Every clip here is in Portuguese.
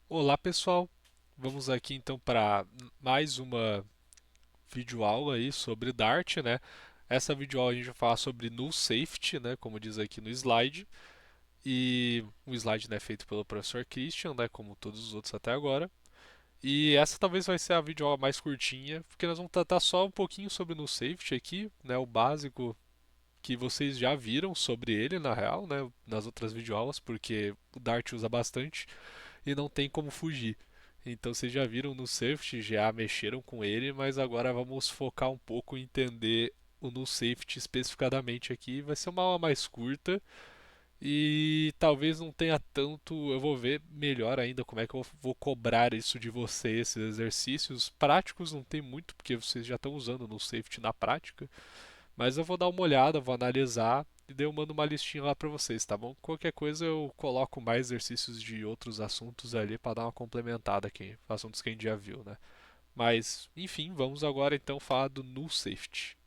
Olá pessoal, vamos aqui então para mais uma videoaula aí sobre Dart, né? Essa videoaula a gente vai falar sobre null safety, né? Como diz aqui no slide, e o slide né, é feito pelo professor Christian, né? Como todos os outros até agora. E essa talvez vai ser a videoaula mais curtinha, porque nós vamos tratar só um pouquinho sobre null safety aqui, né? O básico que vocês já viram sobre ele na real, né? Nas outras videoaulas, porque o Dart usa bastante e não tem como fugir. Então vocês já viram no safety, já mexeram com ele, mas agora vamos focar um pouco em entender o no safety especificadamente aqui. Vai ser uma aula mais curta e talvez não tenha tanto. Eu vou ver melhor ainda como é que eu vou cobrar isso de vocês, esses exercícios práticos. Não tem muito, porque vocês já estão usando no safety na prática. Mas eu vou dar uma olhada, vou analisar e daí eu mando uma listinha lá para vocês, tá bom? Qualquer coisa eu coloco mais exercícios de outros assuntos ali para dar uma complementada aqui, assuntos que a gente já viu, né? Mas, enfim, vamos agora então falar do null safety.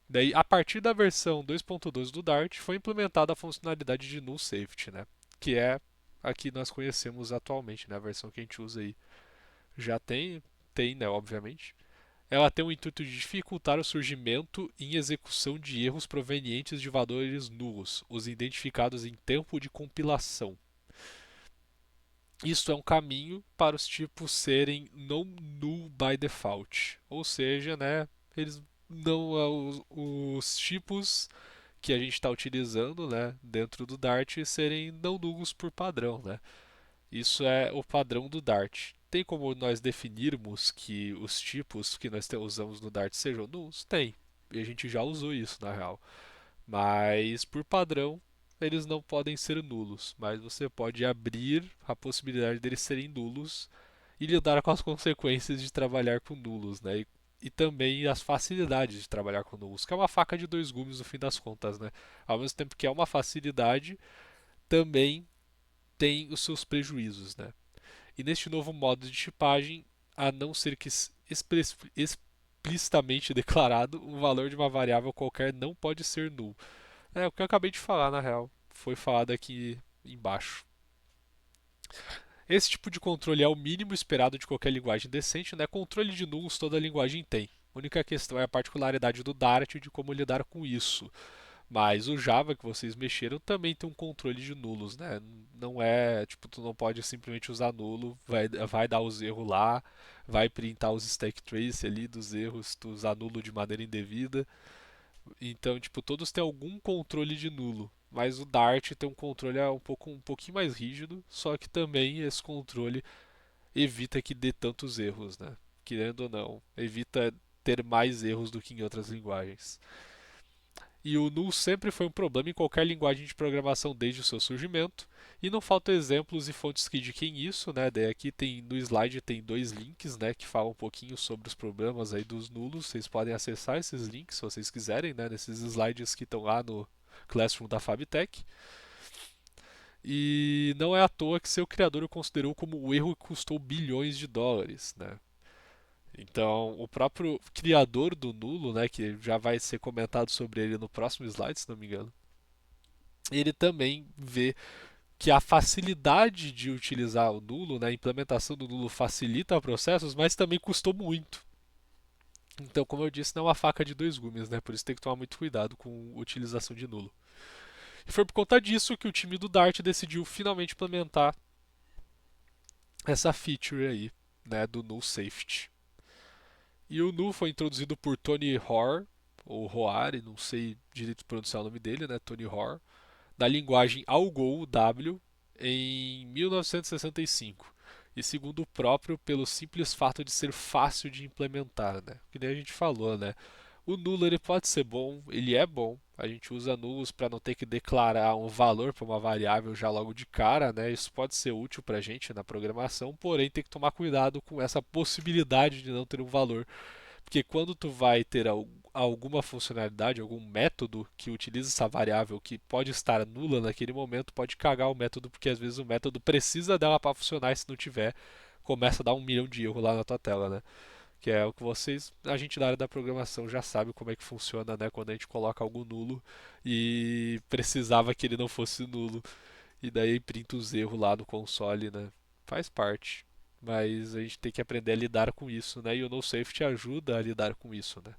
Daí, a partir da versão 2.2 do Dart, foi implementada a funcionalidade de null safety, né? Que é a que nós conhecemos atualmente, né? A versão que a gente usa aí. Já tem, né? Obviamente. Ela tem o intuito de dificultar o surgimento e execução de erros provenientes de valores nulos, os identificados em tempo de compilação. Isto é um caminho para os tipos serem non-null by default, ou seja, né, eles não os tipos que a gente está utilizando, né, dentro do Dart serem não nullos por padrão, né? Isso é o padrão do Dart. Tem como nós definirmos que os tipos que nós usamos no Dart sejam nulls? Tem. E a gente já usou isso na real. Mas por padrão, eles não podem ser nulos. Mas você pode abrir a possibilidade deles serem nulos e lidar com as consequências de trabalhar com nulos, né? E também as facilidades de trabalhar com nulos, que é uma faca de dois gumes no fim das contas, né? Ao mesmo tempo que é uma facilidade, também tem os seus prejuízos, né? E neste novo modo de tipagem, a não ser que explicitamente declarado, o valor de uma variável qualquer não pode ser null. É o que eu acabei de falar, na real. Foi falado aqui embaixo. Esse tipo de controle é o mínimo esperado de qualquer linguagem decente, né? Controle de nulls toda linguagem tem. A única questão é a particularidade do Dart e de como lidar com isso. Mas o Java que vocês mexeram também tem um controle de nulos, né? Não é, tipo, tu não pode simplesmente usar nulo, vai dar os erros lá, vai printar os stack trace ali dos erros, se tu usar nulo de maneira indevida. Então, tipo, todos têm algum controle de nulo. Mas o Dart tem um controle um pouquinho mais rígido, só que também esse controle evita que dê tantos erros, né? Querendo ou não, evita ter mais erros do que em outras linguagens. E o null sempre foi um problema em qualquer linguagem de programação desde o seu surgimento. E não faltam exemplos e fontes que indiquem isso, né? Daí aqui tem no slide tem dois links, né, que falam um pouquinho sobre os problemas aí dos nulos. Vocês podem acessar esses links se vocês quiserem, né, nesses slides que estão lá no Classroom da Fabtech. E não é à toa que seu criador o considerou como o erro que custou bilhões de dólares, né? Então, o próprio criador do nulo, né, que já vai ser comentado sobre ele no próximo slide, se não me engano, ele também vê que a facilidade de utilizar o nulo, né, a implementação do nulo facilita processos, mas também custou muito. Então, como eu disse, não é uma faca de dois gumes, né? Por isso tem que tomar muito cuidado com a utilização de nulo. E foi por conta disso que o time do Dart decidiu finalmente implementar essa feature aí, né, do null safety. E o null foi introduzido por Tony Hoare, ou Hoare, não sei direito pronunciar o nome dele, né, Tony Hoare, da linguagem Algol W em 1965. E segundo o próprio, pelo simples fato de ser fácil de implementar, né? Que nem a gente falou, né? O nulo ele pode ser bom, ele é bom. A gente usa nulos para não ter que declarar um valor para uma variável já logo de cara, né? Isso pode ser útil para a gente na programação, porém tem que tomar cuidado com essa possibilidade de não ter um valor, porque quando tu vai ter alguma funcionalidade, algum método que utiliza essa variável que pode estar nula naquele momento, pode cagar o método, porque às vezes o método precisa dela para funcionar e se não tiver, começa a dar um milhão de erros lá na tua tela, né? Que é o que vocês, a gente da área da programação já sabe como é que funciona, né? Quando a gente coloca algo nulo e precisava que ele não fosse nulo. E daí printa os erros lá no console, né? Faz parte. Mas a gente tem que aprender a lidar com isso, né? E o NoSafety ajuda a lidar com isso, né?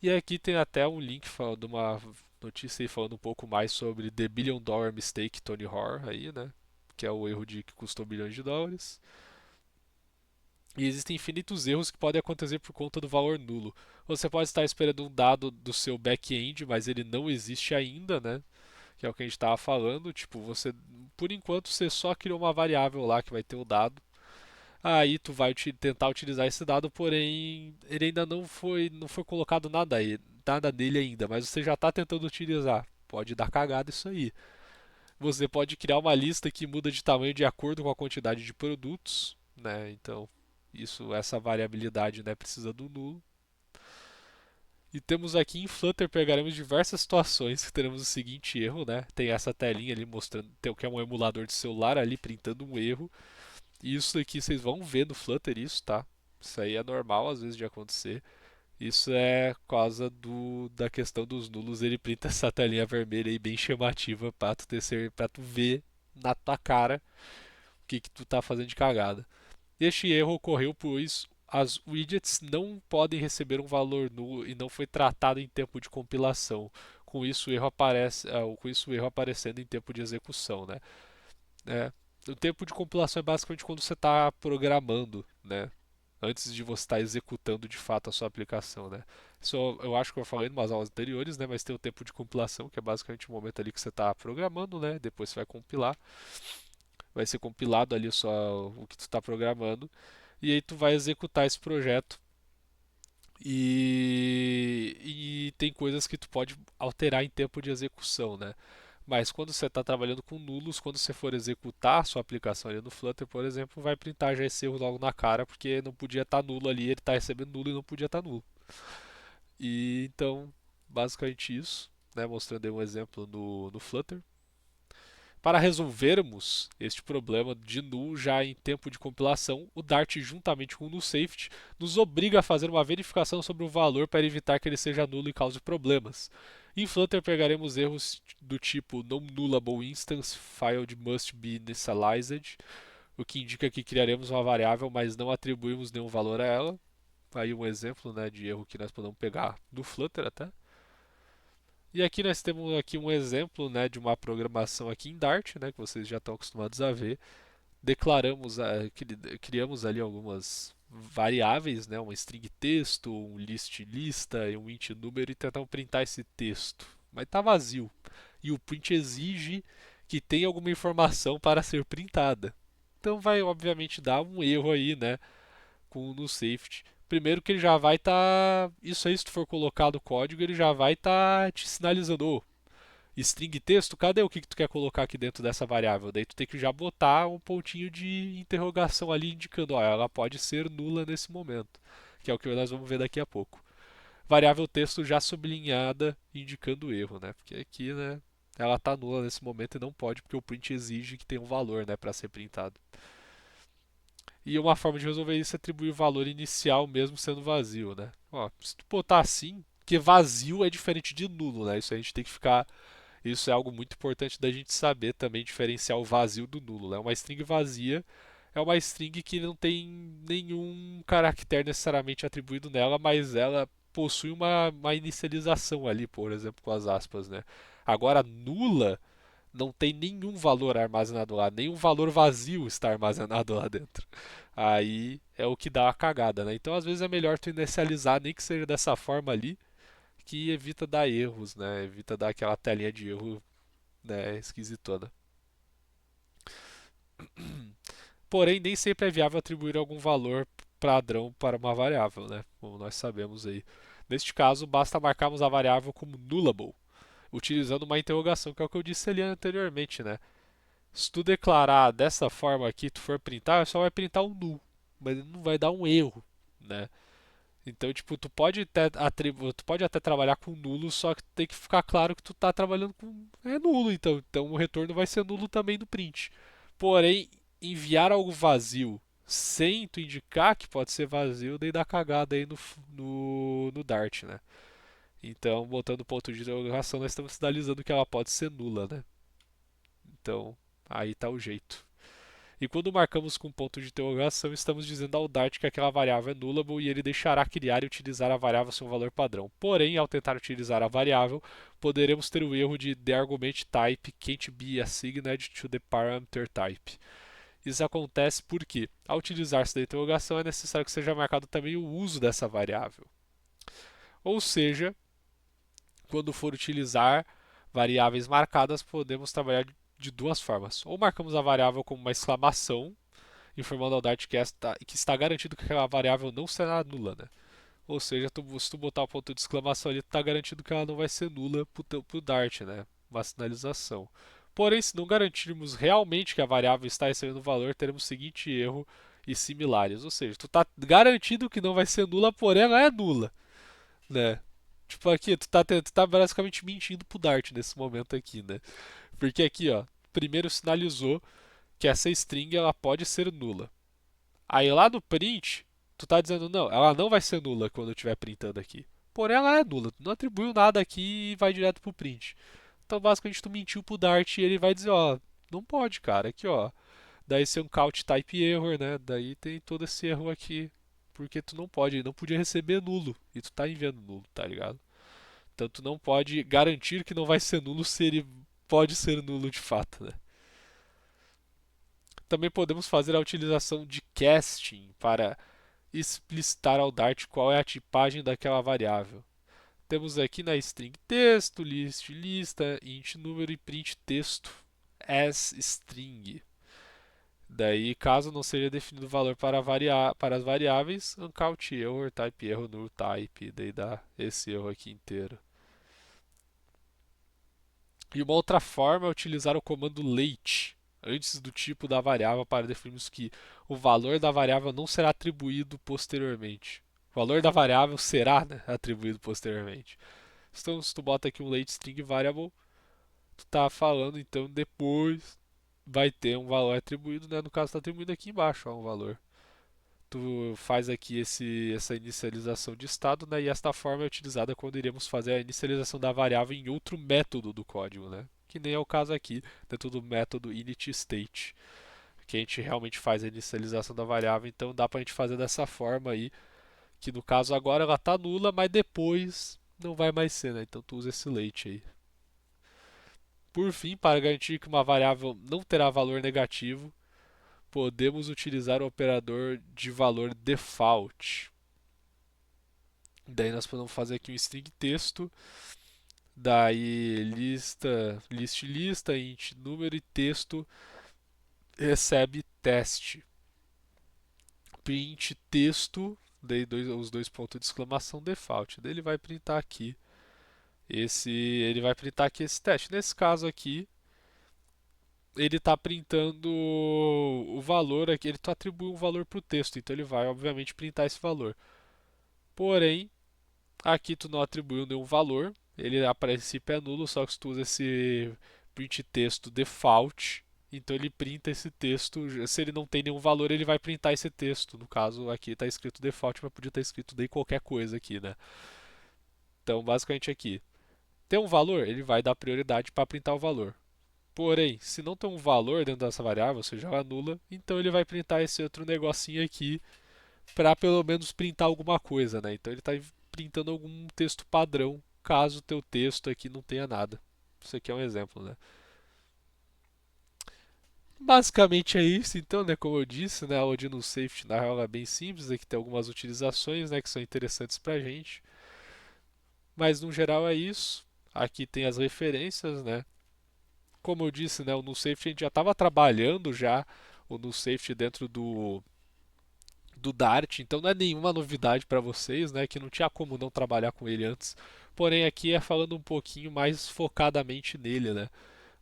E aqui tem até um link de uma notícia aí falando um pouco mais sobre The Billion Dollar Mistake Tony Hoare aí, né? Que é o erro de que custou bilhões de dólares. E existem infinitos erros que podem acontecer por conta do valor nulo. Você pode estar esperando um dado do seu back-end, mas ele não existe ainda, né? Que é o que a gente estava falando. Tipo, você, por enquanto, você só criou uma variável lá que vai ter o dado. Aí tu vai tentar utilizar esse dado, porém ele ainda não foi colocado nada nele ainda, mas você já está tentando utilizar. Pode dar cagada isso aí. Você pode criar uma lista que muda de tamanho de acordo com a quantidade de produtos, né? Então, essa variabilidade, né, precisa do nulo. E temos aqui em Flutter pegaremos diversas situações que teremos o seguinte erro, né? Tem essa telinha ali mostrando que é um emulador de celular ali printando um erro. E isso aqui vocês vão ver no Flutter isso, tá? Isso aí é normal às vezes de acontecer. Isso é por causa da questão dos nulos, ele printa essa telinha vermelha aí bem chamativa pra tu ver na tua cara o que tu tá fazendo de cagada. Este erro ocorreu pois as widgets não podem receber um valor nulo e não foi tratado em tempo de compilação. Com isso o erro aparecendo em tempo de execução, né? É, o tempo de compilação é basicamente quando você está programando, né? Antes de você estar executando de fato a sua aplicação, né? Isso eu acho que eu falei em umas aulas anteriores, né? Mas tem o tempo de compilação, que é basicamente o momento ali que você está programando, né? Depois você vai compilar, vai ser compilado ali só o que tu está programando, e aí tu vai executar esse projeto. E tem coisas que tu pode alterar em tempo de execução, né? Mas quando você está trabalhando com nulos, quando você for executar a sua aplicação ali no Flutter, por exemplo, vai printar já esse erro logo na cara, porque não podia estar nulo ali, ele está recebendo nulo e não podia estar nulo. E então, basicamente isso, né, mostrando aí um exemplo no Flutter. Para resolvermos este problema de null já em tempo de compilação, o Dart, juntamente com o nullSafety, nos obriga a fazer uma verificação sobre o valor para evitar que ele seja nulo e cause problemas. Em Flutter pegaremos erros do tipo non-nullable instance filed must be initialized, o que indica que criaremos uma variável, mas não atribuímos nenhum valor a ela. Aí um exemplo, né, de erro que nós podemos pegar no Flutter até. E aqui nós temos aqui um exemplo, né, de uma programação aqui em Dart, né, que vocês já estão acostumados a ver. Criamos ali algumas variáveis, né, uma string texto, um list lista e um int número e tentamos printar esse texto. Mas está vazio. E o print exige que tenha alguma informação para ser printada. Então vai obviamente dar um erro aí, né, no safety. Primeiro que ele já vai estar. Isso aí, se tu for colocar no código, ele já vai estar te sinalizando. Oh, string texto, cadê o que tu quer colocar aqui dentro dessa variável? Daí tu tem que já botar um pontinho de interrogação ali indicando, ó, ela pode ser nula nesse momento, que é o que nós vamos ver daqui a pouco. Variável texto já sublinhada indicando o erro, né? Porque aqui, né, ela está nula nesse momento e não pode porque o print exige que tenha um valor, né, para ser printado. E uma forma de resolver isso é atribuir o valor inicial mesmo sendo vazio, né? Ó, se tu botar assim, que vazio é diferente de nulo, né? Isso a gente tem que ficar. Isso é algo muito importante da gente saber também diferenciar o vazio do nulo, né? Uma string vazia é uma string que não tem nenhum caractere necessariamente atribuído nela, mas ela possui uma inicialização ali, por exemplo, com as aspas, né? Agora, nula não tem nenhum valor armazenado lá, nenhum valor vazio está armazenado lá dentro. Aí é o que dá a cagada, né? Então às vezes é melhor tu inicializar, nem que seja dessa forma ali, que evita dar erros, né? Evita dar aquela telinha de erro, né, esquisitona. Porém, nem sempre é viável atribuir algum valor padrão para uma variável, né? Como nós sabemos aí. Neste caso, basta marcarmos a variável como nullable, utilizando uma interrogação, que é o que eu disse ali anteriormente, né? Se tu declarar dessa forma aqui, tu for printar, só vai printar um null, mas ele não vai dar um erro, né? Então, tipo, tu pode até trabalhar com nulo, só que tem que ficar claro que tu tá trabalhando com nulo, então o retorno vai ser nulo também do print. Porém, enviar algo vazio sem tu indicar que pode ser vazio, daí dá cagada aí no Dart, né? Então, botando ponto de interrogação, nós estamos sinalizando que ela pode ser nula, né? Então, aí está o jeito. E quando marcamos com ponto de interrogação, estamos dizendo ao Dart que aquela variável é nullable e ele deixará criar e utilizar a variável sem um valor padrão. Porém, ao tentar utilizar a variável, poderemos ter o erro de the argument type can't be assigned to the parameter type. Isso acontece porque, ao utilizar-se da interrogação, é necessário que seja marcado também o uso dessa variável. Ou seja, quando for utilizar variáveis marcadas, podemos trabalhar de duas formas. Ou marcamos a variável como uma exclamação, informando ao Dart que está garantido que aquela variável não será nula, né? Ou seja, se tu botar o ponto de exclamação ali, está garantido que ela não vai ser nula para o Dart, né? Uma sinalização. Porém, se não garantirmos realmente que a variável está recebendo valor, teremos o seguinte erro e similares. Ou seja, tu está garantido que não vai ser nula, porém ela é nula, né? Tipo aqui, tu tá basicamente mentindo pro Dart nesse momento aqui, né? Porque aqui, ó, primeiro sinalizou que essa string ela pode ser nula. Aí lá no print, tu tá dizendo não, ela não vai ser nula quando eu estiver printando aqui. Porém, ela é nula. Tu não atribuiu nada aqui e vai direto pro print. Então, basicamente, tu mentiu pro Dart e ele vai dizer, ó, não pode, cara. Aqui, ó. Daí ser um count type error, né? Daí tem todo esse erro aqui. Porque tu não pode, não podia receber nulo. E tu tá enviando nulo, tá ligado? Então tu não pode garantir que não vai ser nulo se ele pode ser nulo de fato, né? Também podemos fazer a utilização de casting para explicitar ao Dart qual é a tipagem daquela variável. Temos aqui na string texto, list lista, int número e print texto as string. Daí, caso não seja definido valor para as variáveis, uncount error, type erro, null type, daí dá esse erro aqui inteiro. E uma outra forma é utilizar o comando late antes do tipo da variável para definirmos que o valor da variável não será atribuído posteriormente. O valor da variável será, né, atribuído posteriormente. Então, se tu bota aqui um late string variable, tu tá falando então depois vai ter um valor atribuído, né? No caso está atribuído aqui embaixo, ó, um valor. Tu faz aqui essa inicialização de estado, né? E esta forma é utilizada quando iremos fazer a inicialização da variável em outro método do código, né? Que nem é o caso aqui dentro do método initState, que a gente realmente faz a inicialização da variável. Então dá para a gente fazer dessa forma aí, que no caso agora ela está nula, mas depois não vai mais ser, né? Então tu usa esse late aí. Por fim, para garantir que uma variável não terá valor negativo, podemos utilizar o operador de valor default. Daí nós podemos fazer aqui um string texto, daí lista, int número e texto recebe teste. Print texto, daí os dois pontos de exclamação default. Daí ele vai printar aqui esse teste. Nesse caso aqui, ele está printando o valor aqui, ele atribui um valor para o texto, então ele vai obviamente printar esse valor. Porém, aqui tu não atribuiu nenhum valor, ele a princípio é nulo, só que se tu usa esse print texto default, então ele printa esse texto. Se ele não tem nenhum valor, ele vai printar esse texto. No caso, aqui está escrito default, mas podia estar escrito daí qualquer coisa aqui, né? Então, basicamente aqui, tem um valor, ele vai dar prioridade para printar o valor. Porém, se não tem um valor dentro dessa variável, ou seja, ela nula, então ele vai printar esse outro negocinho aqui para pelo menos printar alguma coisa, né? Então ele está printando algum texto padrão, caso o teu texto aqui não tenha nada. Isso aqui é um exemplo, né? Basicamente é isso, então, né? Como eu disse, né? A Odino Safety na real é bem simples, aqui tem algumas utilizações, né? Que são interessantes para a gente, mas no geral é isso. Aqui tem as referências, né? Como eu disse, né? O Null Safety a gente já estava trabalhando já o Null Safety dentro do Dart, então não é nenhuma novidade para vocês, né? Que não tinha como não trabalhar com ele antes. Porém, aqui é falando um pouquinho mais focadamente nele, né?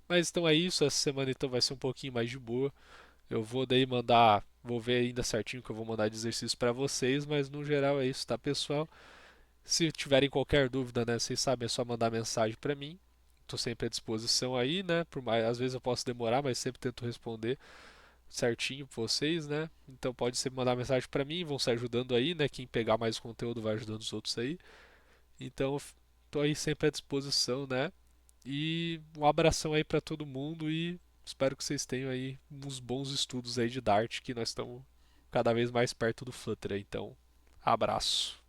Mas então é isso, essa semana então vai ser um pouquinho mais de boa. Eu vou daí mandar, vou ver ainda certinho que eu vou mandar de exercício para vocês, mas no geral é isso, tá, pessoal? Se tiverem qualquer dúvida, né, vocês sabem, é só mandar mensagem para mim. Estou sempre à disposição aí, né? Por mais, às vezes eu posso demorar, mas sempre tento responder certinho pra vocês, né? Então pode sempre mandar mensagem para mim, vão se ajudando aí, né? Quem pegar mais conteúdo vai ajudando os outros aí. Então tô aí sempre à disposição, né? E um abração aí para todo mundo e espero que vocês tenham aí uns bons estudos aí de Dart, que nós estamos cada vez mais perto do Flutter. Então, abraço.